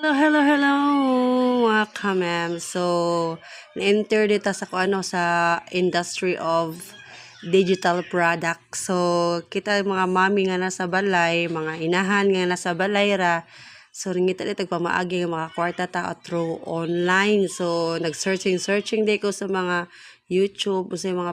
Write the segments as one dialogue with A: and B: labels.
A: Hello, mga kamem. So, na-enter dito sa sa industry of digital product. So, kita mga mami nga nasa balay, mga inahan nga nasa balay ra. So, ringita dito pamaagi mga kwarta ta through online. So, nag-searching day ko sa mga YouTube o sa mga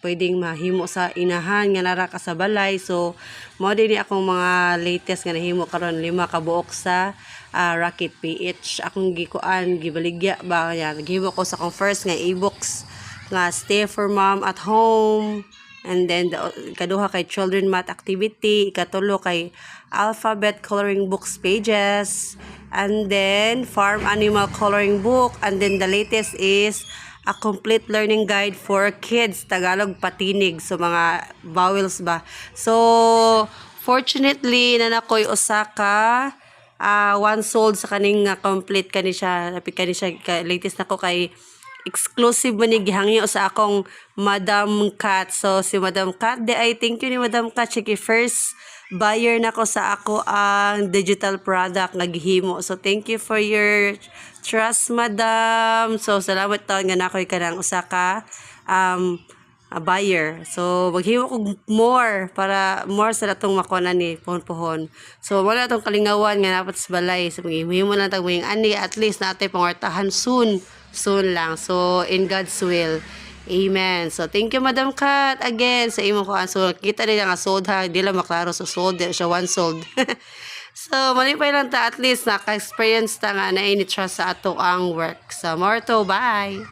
A: pwedeng mahimo sa inahan nga nara ka sa balay. So, mo din akong mga latest nga nahimo karon 5 ka buok sa Rocket PH. Akong gikuan gibaligya ba ya naghimo ko sa akong first nga e-books nga Stay for Mom at Home, and then ikaduha kay Children Math Activity, ikatulo kay Alphabet Coloring Books Pages, and then Farm Animal Coloring Book, and then the latest is a complete learning guide for kids, Tagalog patinig, so mga vowels ba. So fortunately nanakoy Osaka one sold sa kaning complete kani siya, napit kani siya latest nako kay exclusive man ni gihangyo sa akong Madam Kat. So si Madam Kat de I thank you ni Madam Kat, siya first buyer nako sa ako ang digital product nga gihimo. So thank you for your trust, Madam. So salamat taon nga nakoy kanang usa ka buyer. So maghimo og more para more sa atong makuha ni pohon-pohon. So wala tong kalingawan nga dapat sa balay. So maghimo lang tag mga ani, at least natay pangwartahan soon lang. So in God's will. Amen. So thank you Madam Kat again sa imong kuan. So kita nila nga sold ha, di lang maklaro sa sold, di siya one sold. So malipay lang ta, at least naka-experience ta nga na ini trust sa ato ang work. So more to, bye.